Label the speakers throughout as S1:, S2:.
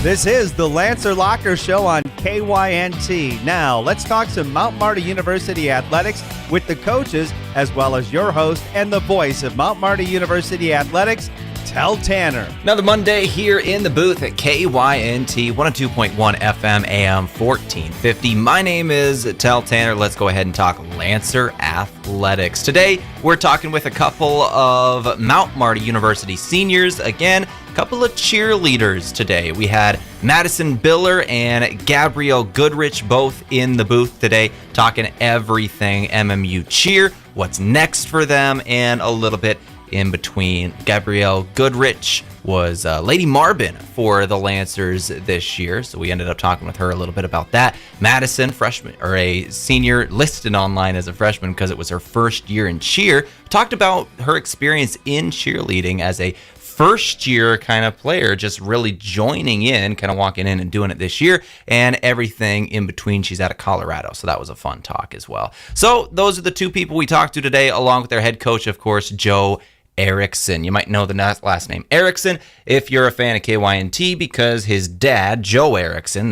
S1: This is the Lancer Locker Show on KYNT. Now, let's talk some Mount Marty University athletics with the coaches, as well as your host and the voice of Mount Marty University athletics, Tel Tanner.
S2: Another Monday here in the booth at KYNT 102.1 FM AM 1450. My name is Tel Tanner. Let's go ahead and talk Lancer athletics. Today, we're talking with a couple of Mount Marty University seniors. Again, a couple of cheerleaders today. We had Madison Biller and Gabrielle Goodrich both in the booth today talking everything MMU cheer, what's next for them, and a little bit in between. Gabrielle Goodrich was Lady Marvin for the Lancers this year, so we ended up talking with her a little bit about that. Madison, freshman or a senior, listed online as a freshman because it was her first year in cheer, talked about her experience in cheerleading as a first year kind of player, just really joining in, kind of walking in and doing it this year, and everything in between. She's out of Colorado, so that was a fun talk as well. So those are the two people we talked to today, along with their head coach, of course, Joe Erickson. You might know the last name Erickson if you're a fan of KYNT, because his dad, Joe Erickson,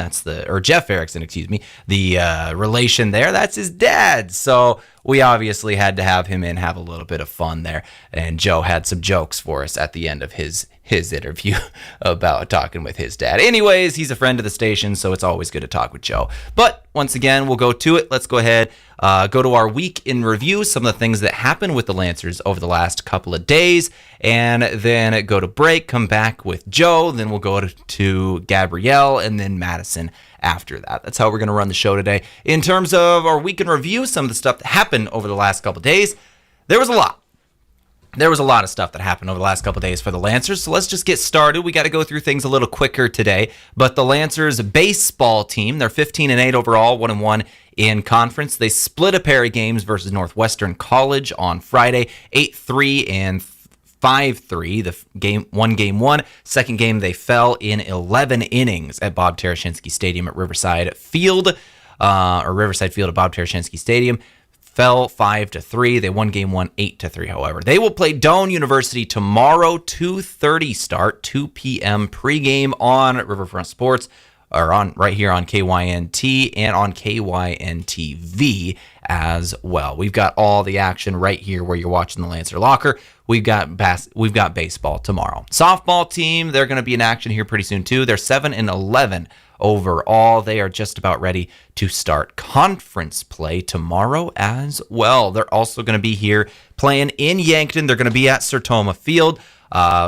S2: Jeff Erickson, the relation there, that's his dad. So we obviously had to have him in, have a little bit of fun there. And Joe had some jokes for us at the end of his interview about talking with his dad. Anyways, he's a friend of the station, so it's always good to talk with Joe. But once again, we'll go to it. Let's go ahead, go to our week in review, some of the things that happened with the Lancers over the last couple of days, and then go to break, come back with Joe, then we'll go to Gabrielle, and then Madison after that. That's how we're going to run the show today. In terms of our week in review, some of the stuff that happened over the last couple of days, there was a lot. There was a lot of stuff that happened over the last couple of days for the Lancers, so let's just get started. We got to go through things a little quicker today, but the Lancers baseball team, they're 15-8 overall, 1-1 in conference. They split a pair of games versus Northwestern College on Friday, 8-3 and 5-3. The game one. Second game, they fell in 11 innings at Bob Tereshinski Stadium at Riverside Field at Bob Tereshinski Stadium. Fell 5-3. They won game one 8-3. However, they will play Doane University tomorrow, 2:30 start, 2 p.m. pregame on Riverfront Sports, or right here on KYNT and on KYNTV as well. We've got all the action right here where you're watching the Lancer Locker. We've got baseball tomorrow. Softball team, they're going to be in action here pretty soon too. They're 7-11 overall. They are just about ready to start conference play tomorrow as well. They're also going to be here playing in Yankton. They're going to be at Sertoma Field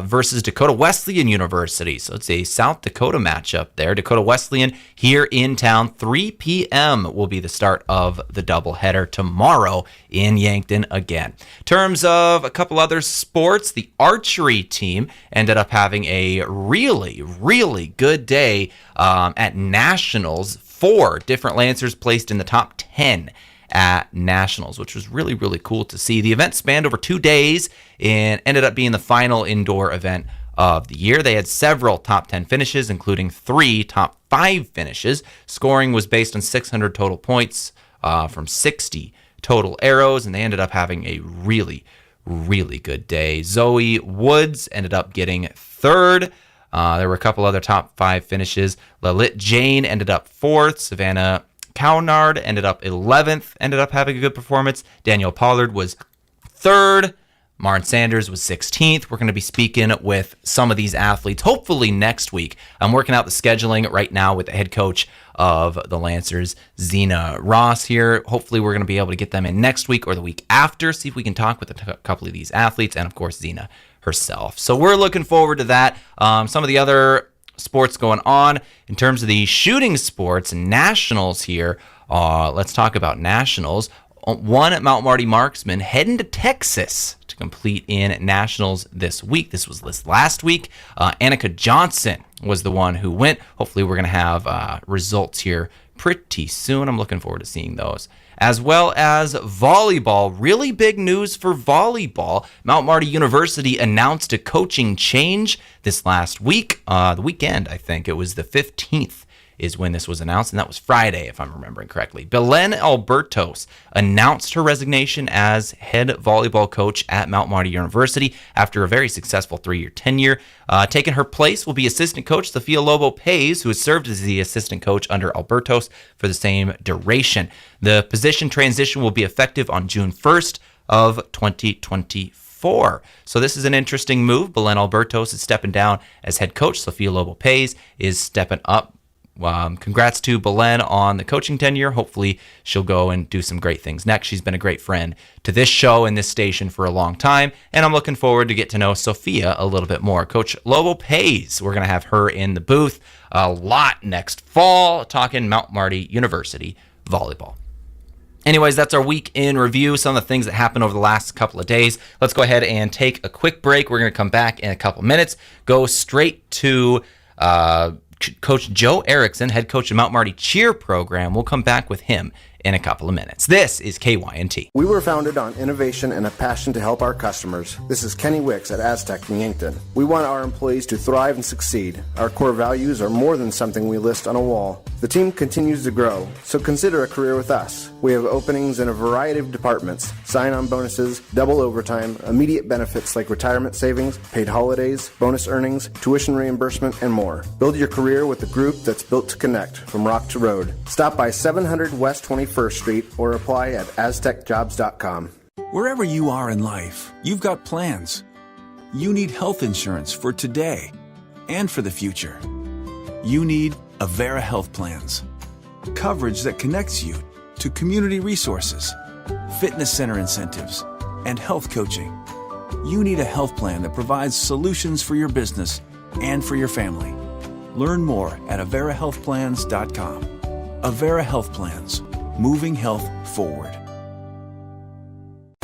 S2: versus Dakota Wesleyan University. So it's a South Dakota matchup there. Dakota Wesleyan here in town. 3 p.m. will be the start of the doubleheader tomorrow in Yankton again. In terms of a couple other sports, the archery team ended up having a really, really good day at Nationals. 4 different Lancers placed in the top 10 at Nationals, which was really, really cool to see. The event spanned over 2 days and ended up being the final indoor event of the year. They had several top 10 finishes, including 3 top 5 finishes. Scoring was based on 600 total points from 60 total arrows, and they ended up having a really, really good day. Zoe Woods ended up getting 3rd. There were a couple other top 5 finishes. Lalit Jane ended up 4th. Savannah Cownard ended up 11th, ended up having a good performance. Daniel Pollard was 3rd. Marn Sanders was 16th. We're going to be speaking with some of these athletes hopefully next week. I'm working out the scheduling right now with the head coach of the Lancers, Zena Ross here. Hopefully we're going to be able to get them in next week or the week after, see if we can talk with a couple of these athletes, and of course Zena herself. So we're looking forward to that. Some of the other sports going on in terms of the shooting sports, Nationals here. Let's talk about Nationals. One at Mount Marty Marksman heading to Texas to complete in Nationals this week. This was last week. Annika Johnson was the one who went. Hopefully we're going to have results here pretty soon. I'm looking forward to seeing those. As well as volleyball. Really big news for volleyball. Mount Marty University announced a coaching change this last week. The weekend, I think. It was the 15th is when this was announced, and that was Friday, if I'm remembering correctly. Belen Albertos announced her resignation as head volleyball coach at Mount Marty University after a very successful 3-year tenure. Taking her place will be assistant coach Sophia Lobo-Pays, who has served as the assistant coach under Albertos for the same duration. The position transition will be effective on June 1st of 2024. So this is an interesting move. Belen Albertos is stepping down as head coach. Sophia Lobo-Pays is stepping up. Congrats to Belen on the coaching tenure. Hopefully she'll go and do some great things next. She's been a great friend to this show and this station for a long time, and I'm looking forward to get to know Sophia a little bit more. Coach Lobo-Pays, we're going to have her in the booth a lot next fall, talking Mount Marty University volleyball. Anyways, that's our week in review, some of the things that happened over the last couple of days. Let's go ahead and take a quick break. We're going to come back in a couple minutes, go straight to Coach Joe Erickson, head coach of Mount Marty Cheer program. We'll come back with him in a couple of minutes. This is KYNT.
S3: We were founded on innovation and a passion to help our customers. This is Kenny Wicks at Aztec in Yankton. We want our employees to thrive and succeed. Our core values are more than something we list on a wall. The team continues to grow, so consider a career with us. We have openings in a variety of departments: sign-on bonuses, double overtime, immediate benefits like retirement savings, paid holidays, bonus earnings, tuition reimbursement, and more. Build your career with a group that's built to connect from rock to road. Stop by 700 West 21st Street or apply at aztecjobs.com.
S4: Wherever you are in life, you've got plans. You need health insurance for today and for the future. You need Avera Health Plans. Coverage that connects you to community resources, fitness center incentives, and health coaching. You need a health plan that provides solutions for your business and for your family. Learn more at averahealthplans.com. Avera Health Plans, moving health forward.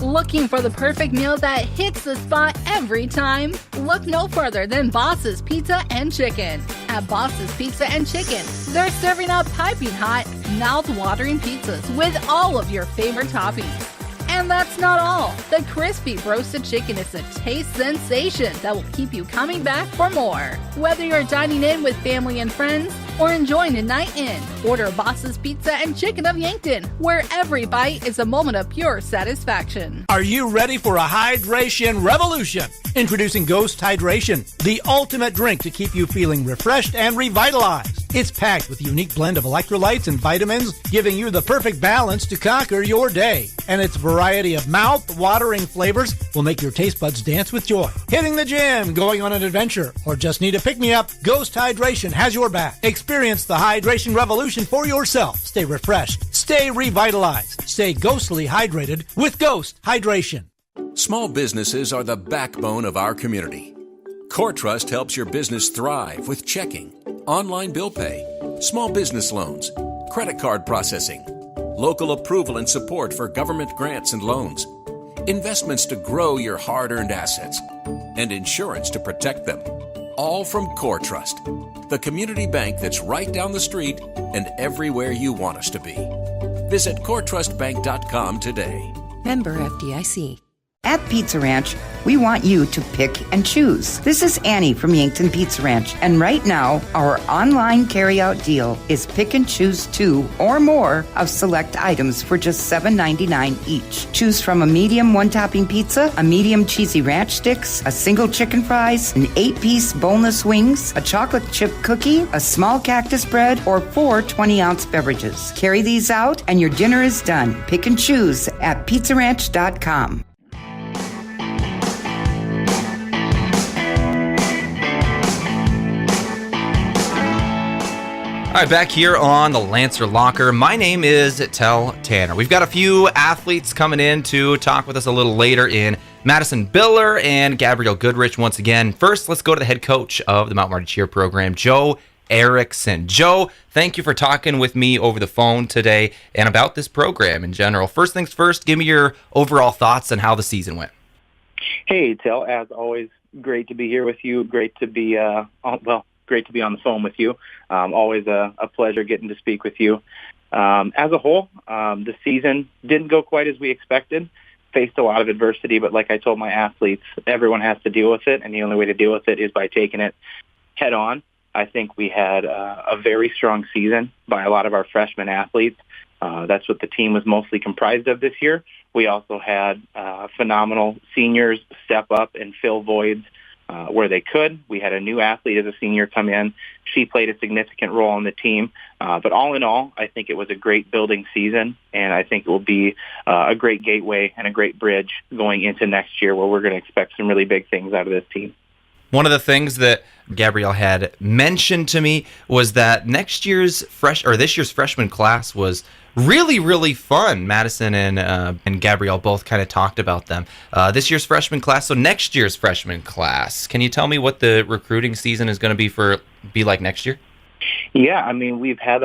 S5: Looking for the perfect meal that hits the spot every time? Look no further than Boss's Pizza and Chicken. At Boss's Pizza and Chicken, they're serving up piping hot, mouth-watering pizzas with all of your favorite toppings. And that's not all. The crispy roasted chicken is a taste sensation that will keep you coming back for more. Whether you're dining in with family and friends or enjoying a night in, order Boss's Pizza and Chicken of Yankton, where every bite is a moment of pure satisfaction.
S6: Are you ready for a hydration revolution? Introducing Ghost Hydration, the ultimate drink to keep you feeling refreshed and revitalized. It's packed with a unique blend of electrolytes and vitamins, giving you the perfect balance to conquer your day. And its variety of mouth-watering flavors will make your taste buds dance with joy. Hitting the gym, going on an adventure, or just need a pick-me-up, Ghost Hydration has your back. Experience the hydration revolution for yourself. Stay refreshed, stay revitalized, stay ghostly hydrated with Ghost Hydration.
S7: Small businesses are the backbone of our community. CoreTrust helps your business thrive with checking, online bill pay, small business loans, credit card processing, local approval and support for government grants and loans, investments to grow your hard-earned assets, and insurance to protect them. All from CoreTrust, the community bank that's right down the street and everywhere you want us to be. Visit CoreTrustBank.com today.
S8: Member FDIC. At Pizza Ranch, we want you to pick and choose. This is Annie from Yankton Pizza Ranch, and right now, our online carryout deal is pick and choose 2 or more of select items for just $7.99 each. Choose from a medium one-topping pizza, a medium cheesy ranch sticks, a single chicken fries, an 8-piece boneless wings, a chocolate chip cookie, a small cactus bread, or 4 20-ounce beverages. Carry these out, and your dinner is done. Pick and choose at pizzaranch.com.
S2: All right, back here on the Lancer Locker. My name is Tel Tanner. We've got a few athletes coming in to talk with us a little later in Madison Biller and Gabrielle Goodrich once again. First, let's go to the head coach of the Mount Marty Cheer program, Joe Erickson. Joe, thank you for talking with me over the phone today and about this program in general. First things first, give me your overall thoughts on how the season went.
S9: Hey, Tel, as always, great to be here with you. Great to be great to be on the phone with you. Always a pleasure getting to speak with you. As a whole, the season didn't go quite as we expected. Faced a lot of adversity, but like I told my athletes, everyone has to deal with it, and the only way to deal with it is by taking it head on. I think we had a very strong season by a lot of our freshman athletes. That's what the team was mostly comprised of this year. We also had phenomenal seniors step up and fill voids where they could. We had a new athlete as a senior come in. She played a significant role on the team. But all in all, I think it was a great building season, and I think it will be a great gateway and a great bridge going into next year where we're going to expect some really big things out of this team.
S2: One of the things that Gabrielle had mentioned to me was that this year's freshman class was really, really fun. Madison and Gabrielle both kind of talked about them. This year's freshman class, so next year's freshman class. Can you tell me what the recruiting season is going to be like next year?
S9: Yeah, I mean, we've had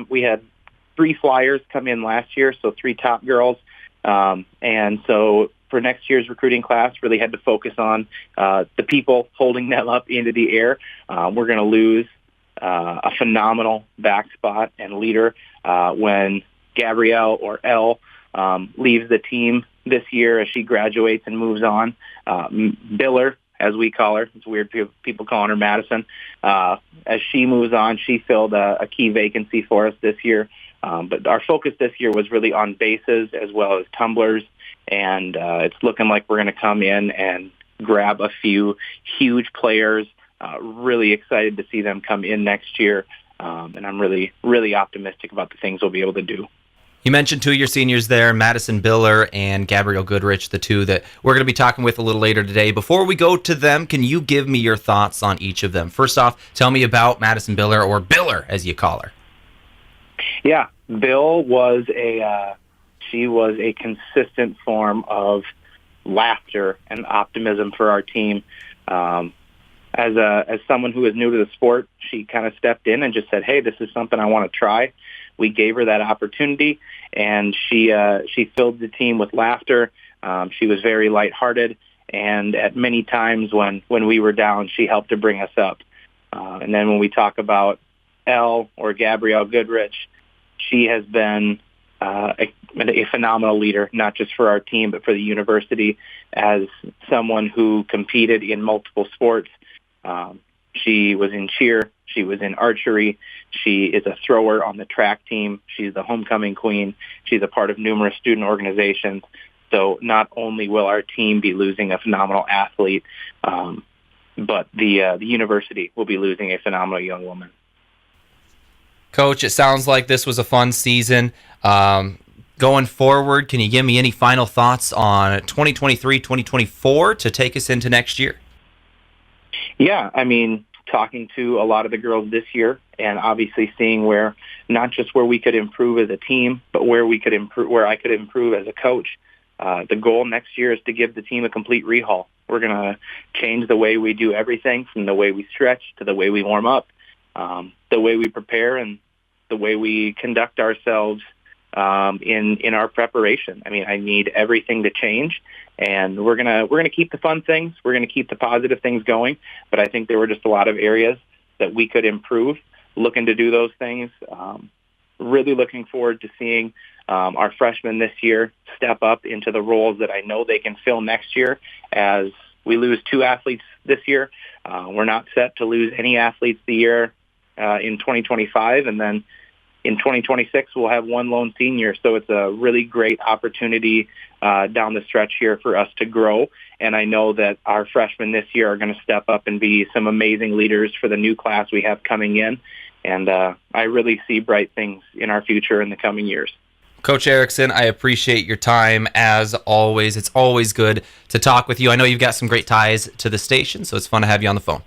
S9: we had 3 flyers come in last year, so 3 top girls. And so for next year's recruiting class, really had to focus on the people holding them up into the air. We're going to lose a phenomenal back spot and leader when Gabrielle or Elle leaves the team this year as she graduates and moves on. Biller, as we call her, it's weird people calling her Madison. As she moves on, she filled a key vacancy for us this year. But our focus this year was really on bases as well as tumblers, and it's looking like we're going to come in and grab a few huge players. Really excited to see them come in next year, and I'm really, really optimistic about the things we'll be able to do.
S2: You mentioned 2 of your seniors there, Madison Biller and Gabrielle Goodrich, the 2 that we're going to be talking with a little later today. Before we go to them, can you give me your thoughts on each of them? First off, tell me about Madison Biller, or Biller as you call her.
S9: Yeah, Bill was she was a consistent form of laughter and optimism for our team. As someone who is new to the sport, she kind of stepped in and just said, "Hey, this is something I want to try." We gave her that opportunity, and she filled the team with laughter. She was very lighthearted, and at many times when we were down, she helped to bring us up. And then when we talk about Elle or Gabrielle Goodrich, she has been a phenomenal leader, not just for our team, but for the university. As someone who competed in multiple sports, she was in cheer, she was in archery, she is a thrower on the track team, she's the homecoming queen, she's a part of numerous student organizations. So not only will our team be losing a phenomenal athlete, but the university will be losing a phenomenal young woman.
S2: Coach, it sounds like this was a fun season. Going forward, can you give me any final thoughts on 2023, 2024 to take us into next year?
S9: Yeah, I mean, talking to a lot of the girls this year and obviously seeing not just where we could improve as a team, but where I could improve as a coach. The goal next year is to give the team a complete rehaul. We're going to change the way we do everything, from the way we stretch to the way we warm up, the way we prepare, and the way we conduct ourselves in our preparation. I mean, I need everything to change, and we're gonna keep the fun things. We're gonna keep the positive things going. But I think there were just a lot of areas that we could improve. Looking to do those things. Really looking forward to seeing our freshmen this year step up into the roles that I know they can fill next year. As we lose 2 athletes this year, we're not set to lose any athletes the year in 2025, and then in 2026 we'll have 1 lone senior. So it's a really great opportunity down the stretch here for us to grow. And I know that our freshmen this year are going to step up and be some amazing leaders for the new class we have coming in. And I really see bright things in our future in the coming years.
S2: Coach Erickson, I appreciate your time as always. It's always good to talk with you. I know you've got some great ties to the station, so it's fun to have you on the phone.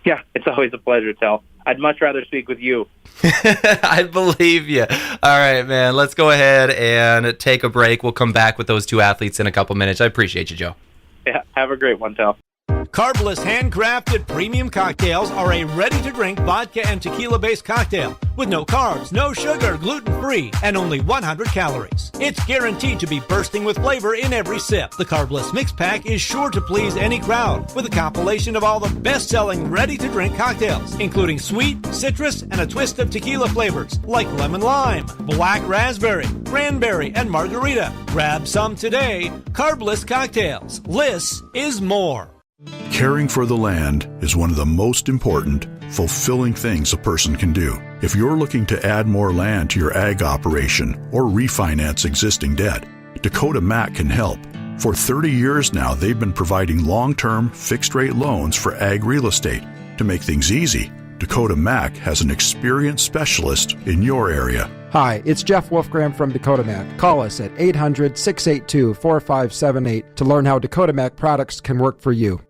S9: Yeah, it's always a pleasure, Tel. I'd much rather speak with you.
S2: I believe you. All right, man. Let's go ahead and take a break. We'll come back with those 2 athletes in a couple minutes. I appreciate you, Joe.
S9: Yeah, have a great one, Tel.
S6: Carbless handcrafted premium cocktails are a ready-to-drink vodka and tequila-based cocktail with no carbs, no sugar, gluten-free, and only 100 calories. It's guaranteed to be bursting with flavor in every sip. The Carbless Mix Pack is sure to please any crowd with a compilation of all the best-selling ready-to-drink cocktails, including sweet, citrus, and a twist of tequila flavors like lemon lime, black raspberry, cranberry, and margarita. Grab some today. Carbless Cocktails. Less is more.
S10: Caring for the land is one of the most important, fulfilling things a person can do. If you're looking to add more land to your ag operation or refinance existing debt, Dakota Mac can help. For 30 years now, they've been providing long-term, fixed-rate loans for ag real estate. To make things easy, Dakota Mac has an experienced specialist in your area.
S11: Hi, it's Jeff Wolfgram from Dakota Mac. Call us at 800-682-4578 to learn how Dakota Mac products can work for you.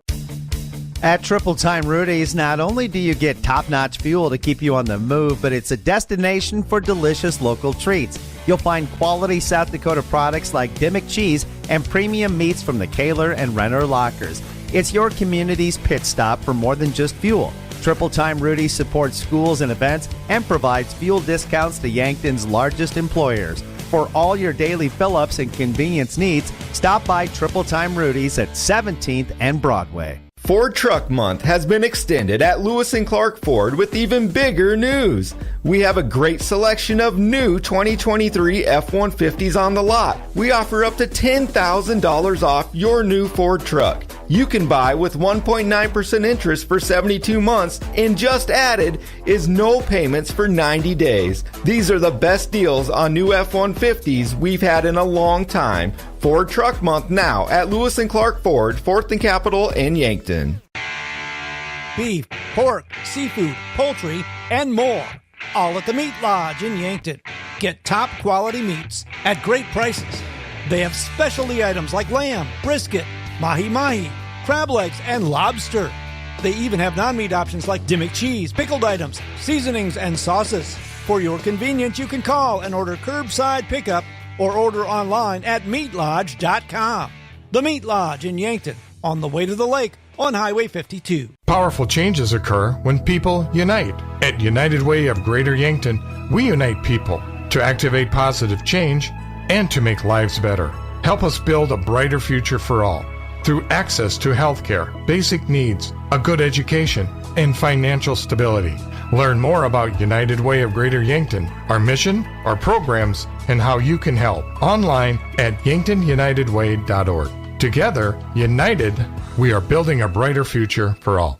S1: At Triple Time Rudy's, not only do you get top-notch fuel to keep you on the move, but it's a destination for delicious local treats. You'll find quality South Dakota products like Dimmick cheese and premium meats from the Kaler and Renner lockers. It's your community's pit stop for more than just fuel. Triple Time Rudy's supports schools and events and provides fuel discounts to Yankton's largest employers. For all your daily fill-ups and convenience needs, stop by Triple Time Rudy's at 17th and Broadway.
S12: Ford Truck Month has been extended at Lewis & Clark Ford with even bigger news. We have a great selection of new 2023 F-150s on the lot. We offer up to $10,000 off your new Ford truck. You can buy with 1.9% interest for 72 months, and just added is no payments for 90 days. These are the best deals on new F-150s we've had in a long time. Ford Truck Month now at Lewis & Clark Ford, 4th and Capitol in Yankton.
S6: Beef, pork, seafood, poultry, and more. All at the Meat Lodge in Yankton. Get top quality meats at great prices. They have specialty items like lamb, brisket, mahi-mahi, crab legs, and lobster. They even have non-meat options like Dimmick cheese, pickled items, seasonings, and sauces. For your convenience, you can call and order curbside pickup or order online at meatlodge.com. The Meat Lodge in Yankton, on the way to the lake on Highway 52.
S13: Powerful changes occur when people unite. At United Way of Greater Yankton, we unite people to activate positive change and to make lives better. Help us build a brighter future for all through access to health care, basic needs, a good education, and financial stability. Learn more about United Way of Greater Yankton, our mission, our programs, and how you can help online at yanktonyunitedway.org. Together, united, we are building a brighter future for all.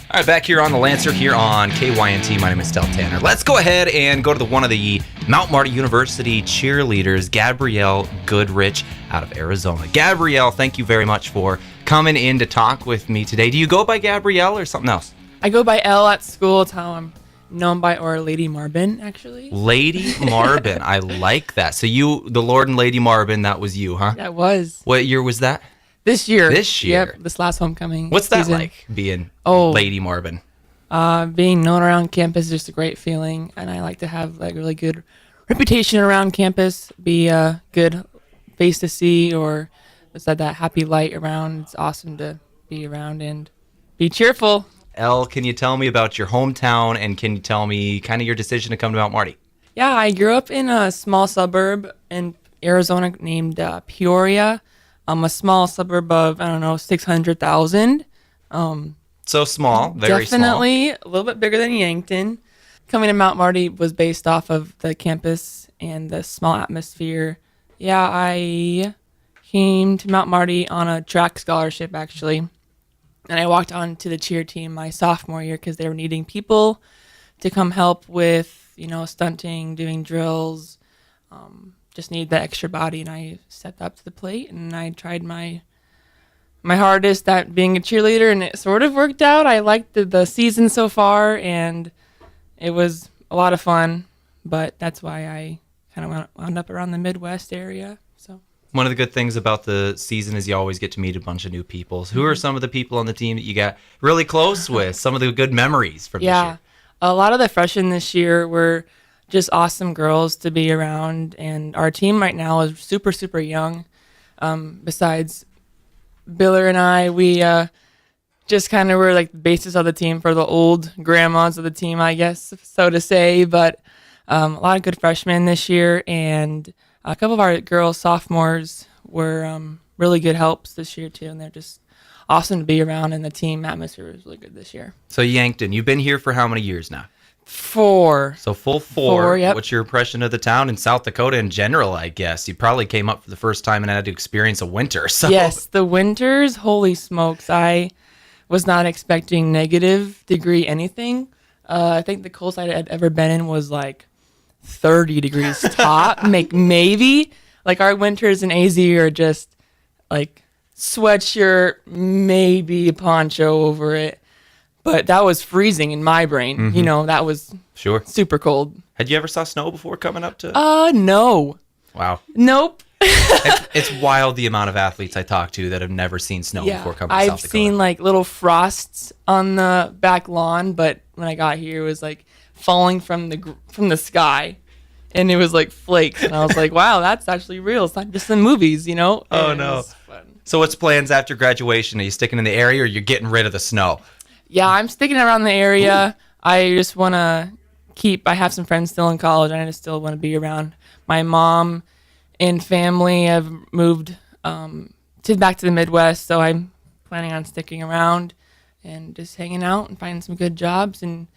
S2: All right, back here on the Lancer here on KYNT. My name is Tel Tanner. Let's go ahead and go to one of the Mount Marty University cheerleaders, Gabrielle Goodrich out of Arizona. Gabrielle, thank you very much for coming in to talk with me today. Do you go by Gabrielle or something else?
S14: I go by Elle at school. It's how I'm known by, or Lady Marbin, actually.
S2: Lady Marbin. I like that. So you, the Lord and Lady Marbin, that was you, huh?
S14: That was.
S2: What year was that?
S14: This year.
S2: This year?
S14: Yep, this last homecoming
S2: What's that
S14: season.
S2: like, being Lady Marbin?
S14: Being known around campus is just a great feeling, and I like to have like really good reputation around campus, be a good face to see, or just that happy light around. It's awesome to be around and be cheerful.
S2: Elle, can you tell me about your hometown, and can you tell me kind of your decision to come to Mount Marty?
S14: Yeah, I grew up in a small suburb in Arizona named Peoria. A small suburb of, 600,000.
S2: So small, very small.
S14: Definitely a little bit bigger than Yankton. Coming to Mount Marty was based off of the campus and the small atmosphere. Yeah, I came to Mount Marty on a track scholarship, actually. And I walked on to the cheer team my sophomore year because they were needing people to come help with, stunting, doing drills. Just need that extra body, and I stepped up to the plate, and I tried my hardest at being a cheerleader, and it sort of worked out. I liked the season so far, and it was a lot of fun, but that's why I kind of wound up around the Midwest area. So
S2: one of the good things about the season is you always get to meet a bunch of new people. So who are some of the people on the team that you got really close with, some of the good memories from this year?
S14: Yeah, a lot of the freshmen this year were just awesome girls to be around, and our team right now is super, super young. Besides Biller and I, we just kind of were like the basis of the team for the old grandmas of the team, I guess, so to say. But a lot of good freshmen this year, and a couple of our girls, sophomores, were really good helps this year too, and they're just awesome to be around, and the team atmosphere is really good this year.
S2: So Yankton, you've been here for how many years now?
S14: 4.
S2: So full 4.
S14: 4, yep.
S2: What's your impression of the town in South Dakota in general, I guess? You probably came up for the first time and had to experience a winter. So.
S14: Yes, the winters, holy smokes. I was not expecting negative degree anything. I think the coldest I had ever been in was like 30 degrees top, maybe. Like our winters in AZ are just like sweatshirt, maybe a poncho over it. But that was freezing in my brain.
S2: Mm-hmm.
S14: You know, that was super cold.
S2: Had you ever saw snow before coming up to?
S14: No.
S2: Wow.
S14: Nope.
S2: It's wild the amount of athletes I talk to that have never seen snow before coming to South Dakota.
S14: I've seen like little frosts on the back lawn, but when I got here, it was like falling from the sky, and it was like flakes. And I was like, wow, that's actually real. It's not just in movies, you know?
S2: Oh,
S14: And
S2: no. So what's plans after graduation? Are you sticking in the area or you're getting rid of the snow?
S14: Yeah, I'm sticking around the area. I just want to I have some friends still in college, and I just still want to be around. My mom and family have moved back to the Midwest, so I'm planning on sticking around and just hanging out and finding some good jobs and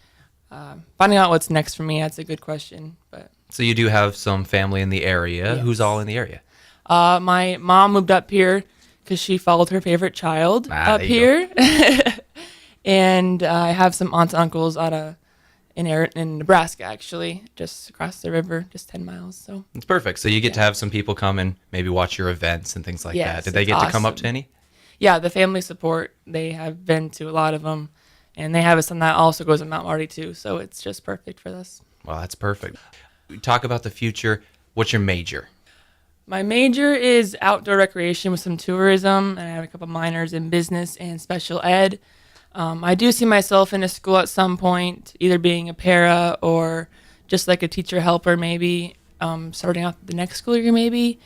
S14: finding out what's next for me. That's a good question. But
S2: So you do have some family in the area.
S14: Yes.
S2: Who's all in the area?
S14: my mom moved up here because she followed her favorite child up here. And I have some aunts and uncles in Nebraska, actually, just across the river, just 10 miles. So
S2: It's perfect. So you get to have some people come and maybe watch your events and things like
S14: Yes,
S2: that. Did they
S14: it's
S2: get to come up
S14: awesome.
S2: to any?
S14: Yeah, the family support, they have been to a lot of them. And they have a son that also goes to Mount Marty, too. So it's just perfect for us.
S2: Well, that's perfect. We talk about the future. What's your major?
S14: My major is outdoor recreation with some tourism, and I have a couple minors in business and special ed. I do see myself in a school at some point, either being a para or just like a teacher helper, maybe starting out the next school year, maybe.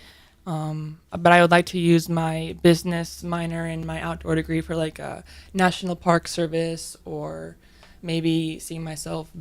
S14: But I would like to use my business minor and my outdoor degree for like a National Park Service, or maybe seeing myself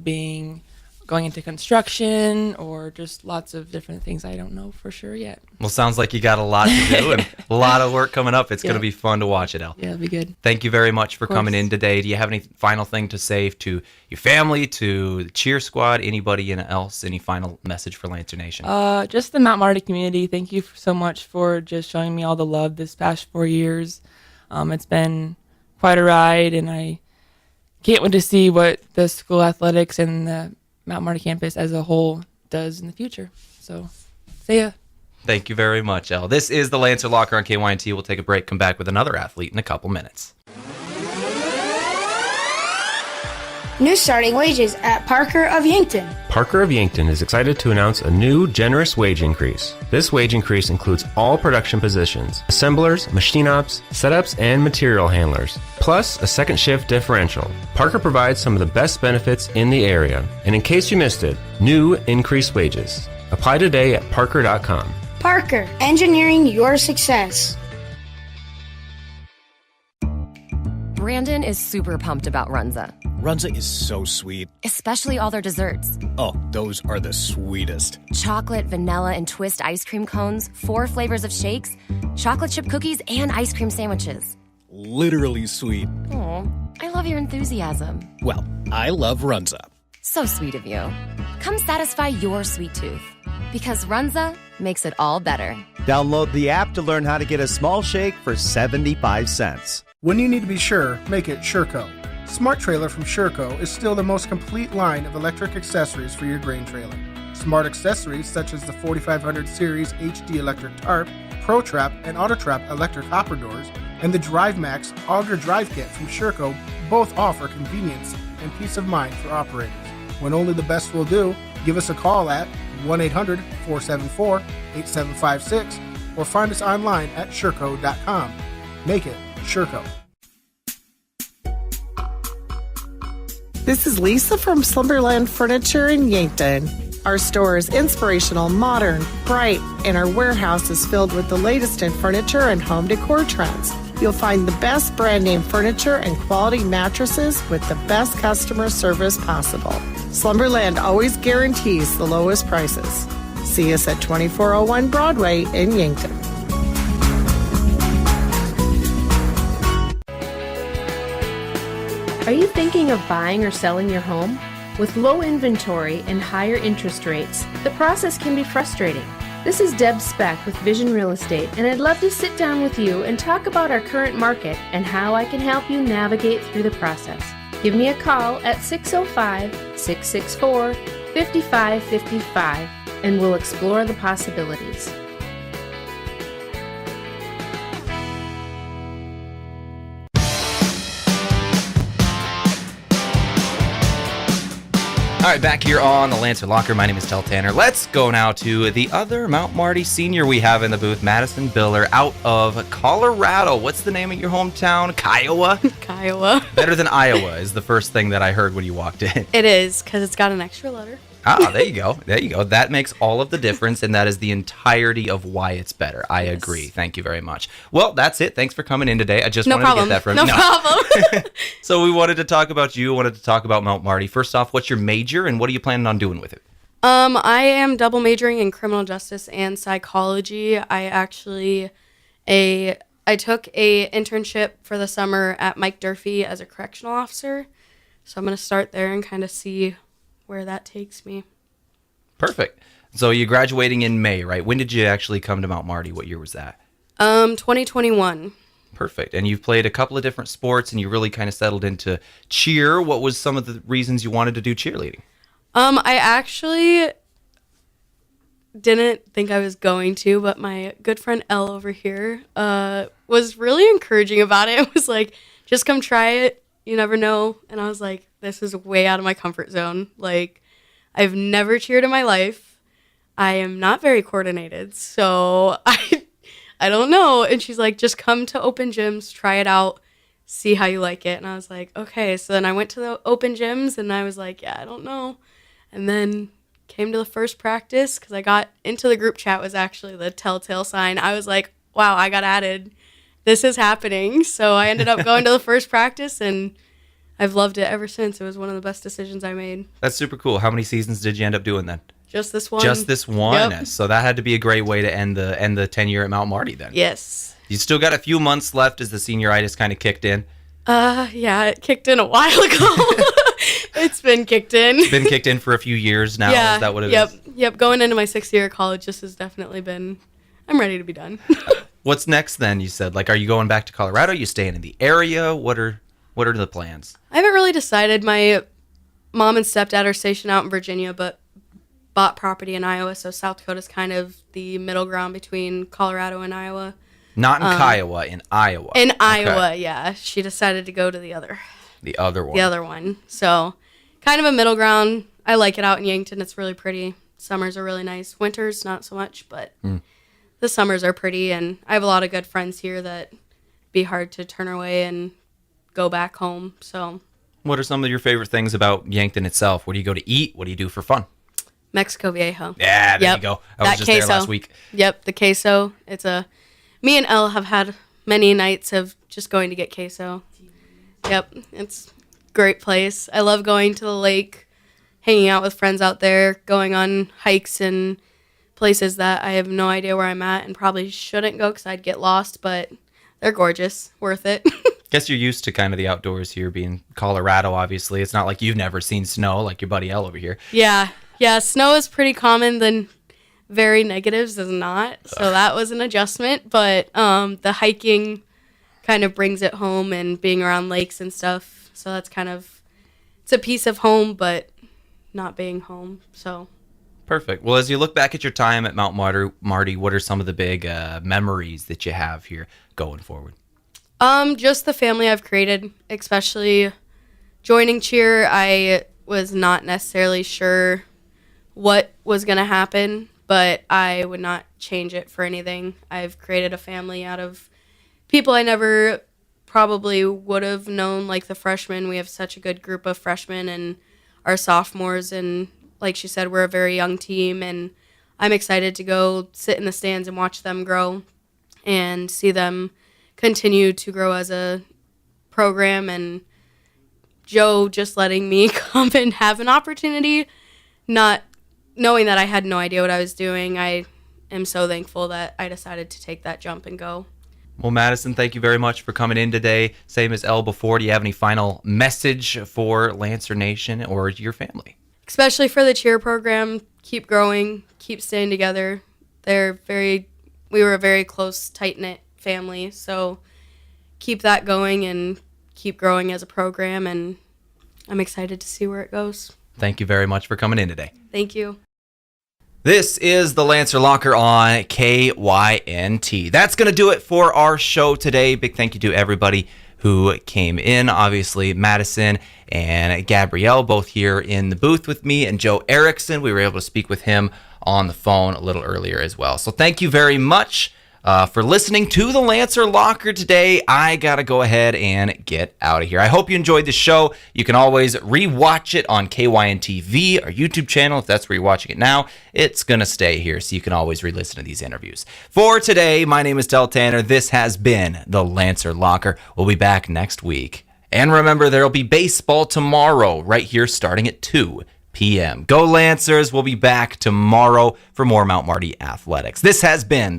S14: going into construction, or just lots of different things I don't know for sure yet.
S2: Well, sounds like you got a lot to do and a lot of work coming up. It's going to be fun to watch it, El.
S14: Yeah, it'll be good.
S2: Thank you very much for
S14: Of
S2: coming
S14: course.
S2: in today. Do you have any final thing to say to your family, to the cheer squad, anybody else? Any final message for Lancer Nation?
S14: Just the Mount Marty community. Thank you so much for just showing me all the love this past 4 years. It's been quite a ride, and I can't wait to see what the school athletics and the Mount Marty campus as a whole does in the future. So, see ya.
S2: Thank you very much, El. This is the Lancer Locker on KYNT. We'll take a break, come back with another athlete in a couple minutes.
S15: New starting wages at Parker of Yankton.
S16: Parker of Yankton is excited to announce a new generous wage increase. This wage increase includes all production positions, assemblers, machine ops, setups, and material handlers, plus a second shift differential. Parker provides some of the best benefits in the area, and in case you missed it, new increased wages. Apply today at parker.com.
S15: Parker, engineering your success.
S17: Brandon is super pumped about Runza.
S18: Runza is so sweet.
S17: Especially all their desserts.
S18: Oh, those are the sweetest.
S17: Chocolate, vanilla, and twist ice cream cones, 4 flavors of shakes, chocolate chip cookies, and ice cream sandwiches.
S18: Literally sweet.
S17: Aw, I love your enthusiasm.
S18: Well, I love Runza.
S17: So sweet of you. Come satisfy your sweet tooth. Because Runza makes it all better.
S1: Download the app to learn how to get a small shake for 75 cents.
S19: When you need to be sure, make it Sureco. Smart Trailer from Sureco is still the most complete line of electric accessories for your grain trailer. Smart accessories such as the 4500 Series HD electric tarp, Pro Trap, and Auto Trap electric hopper doors, and the Drive Max Auger Drive Kit from Sureco both offer convenience and peace of mind for operators. When only the best will do, give us a call at 1-800-474-8756 or find us online at sureco.com. Make it Sureco.
S20: This is Lisa from Slumberland Furniture in Yankton. Our store is inspirational, modern, bright, and our warehouse is filled with the latest in furniture and home decor trends. You'll find the best brand name furniture and quality mattresses with the best customer service possible. Slumberland always guarantees the lowest prices. See us at 2401 Broadway in Yankton.
S21: Are you thinking of buying or selling your home? With low inventory and higher interest rates, the process can be frustrating. This is Deb Speck with Vision Real Estate, and I'd love to sit down with you and talk about our current market and how I can help you navigate through the process. Give me a call at 605-664-5555, and we'll explore the possibilities.
S2: All right, back here on the Lancer Locker. My name is Tel Tanner. Let's go now to the other Mount Marty senior we have in the booth, Madison Biller, out of Colorado. What's the name of your hometown? Kiowa?
S22: Kiowa.
S2: Better than Iowa is the first thing that I heard when you walked in.
S22: It is, because it's got an extra letter.
S2: Ah, there you go. There you go. That makes all of the difference, and that is the entirety of why it's better. I agree. Thank you very much. Well, that's it. Thanks for coming in today. I just wanted to get that from you.
S22: No problem.
S2: So we wanted to talk about you, wanted to talk about Mount Marty. First off, what's your major, and what are you planning on doing with it?
S22: I am double majoring in criminal justice and psychology. I took a internship for the summer at Mike Durfee as a correctional officer. So I'm going to start there and kind of see where that takes me.
S2: Perfect. So you're graduating in May, right? When did you actually come to Mount Marty? What year was that?
S22: 2021.
S2: Perfect. And you've played a couple of different sports, and you really kind of settled into cheer. What was some of the reasons you wanted to do cheerleading?
S22: I actually didn't think I was going to, but my good friend Elle over here was really encouraging about it. It was like, just come try it. You never know. And I was like, this is way out of my comfort zone. Like, I've never cheered in my life. I am not very coordinated, so I don't know. And she's like, just come to open gyms, try it out, see how you like it. And I was like, okay. So then I went to the open gyms, and I was like, yeah, I don't know. And then came to the first practice, because I got into the group chat was actually the telltale sign. I was like, wow, I got added. This is happening. So I ended up going to the first practice, and I've loved it ever since. It was one of the best decisions I made.
S2: That's super cool. How many seasons did you end up doing then?
S22: Just this one.
S2: Just this one.
S22: Yep.
S2: So that had to be a great way to end the tenure at Mount Marty then.
S22: Yes.
S2: You still got a few months left as the senioritis kind of kicked in.
S22: Yeah, it kicked in a while ago. It's been kicked in.
S2: It's been kicked in for a few years now.
S22: Yeah.
S2: Is that what it
S22: is?
S2: is?
S22: Yep. Going into my 6th year of college, this has definitely been, I'm ready to be done.
S2: What's next then? You said, like, are you going back to Colorado? Are you staying in the area? What are the plans?
S22: I haven't really decided. My mom and stepdad are stationed out in Virginia, but bought property in Iowa, so South Dakota's kind of the middle ground between Colorado and Iowa.
S2: Not in Kiowa, in Iowa.
S22: In Iowa, yeah. She decided to go to the other
S2: one.
S22: The other one. So kind of a middle ground. I like it out in Yankton. It's really pretty. Summers are really nice. Winters, not so much, but the summers are pretty, and I have a lot of good friends here that be hard to turn away and go back home. So
S2: what are some of your favorite things about Yankton itself? Where do you go to eat? What do you do for fun?
S22: Mexico Viejo.
S2: Yeah, there you go. I was just
S22: queso.
S2: there last week.
S22: Yep, the queso. Me and Elle have had many nights of just going to get queso. Yep, it's a great place. I love going to the lake, hanging out with friends out there, going on hikes and places that I have no idea where I'm at and probably shouldn't go because I'd get lost, but they're gorgeous. Worth it.
S2: Guess you're used to kind of the outdoors here, being Colorado, obviously. It's not like you've never seen snow like your buddy Elle over here.
S22: Yeah, snow is pretty common. Then very negatives is not. So that was an adjustment. But the hiking kind of brings it home, and being around lakes and stuff. So that's kind of, it's a piece of home, but not being home. So
S2: perfect. Well, as you look back at your time at Mount Marty, what are some of the big memories that you have here going forward?
S22: Just the family I've created, especially joining cheer. I was not necessarily sure what was going to happen, but I would not change it for anything. I've created a family out of people I never probably would have known, like the freshmen. We have such a good group of freshmen and our sophomores, and like she said, we're a very young team, and I'm excited to go sit in the stands and watch them grow and see them continue to grow as a program. And Joe just letting me come and have an opportunity, not knowing that I had no idea what I was doing. I am so thankful that I decided to take that jump and go.
S2: Well, Madison, thank you very much for coming in today. Same as Elle before. Do you have any final message for Lancer Nation or your family?
S22: Especially for the cheer program, keep growing, keep staying together. We were a very close, tight-knit family, so keep that going and keep growing as a program, and I'm excited to see where it goes.
S2: Thank you very much for coming in today.
S22: Thank you.
S2: This is the Lancer Locker on KYNT. That's going to do it for our show today. Big thank you to everybody who came in. Obviously, Madison and Gabrielle, both here in the booth with me, and Joe Erickson. We were able to speak with him on the phone a little earlier as well. So thank you very much for listening to the Lancer Locker today. I got to go ahead and get out of here. I hope you enjoyed the show. You can always rewatch it on KYNTV, our YouTube channel. If that's where you're watching it now, it's going to stay here, so you can always re-listen to these interviews. For today, my name is Del Tanner. This has been the Lancer Locker. We'll be back next week. And remember, there will be baseball tomorrow right here starting at 2 p.m. Go Lancers. We'll be back tomorrow for more Mount Marty athletics. This has been the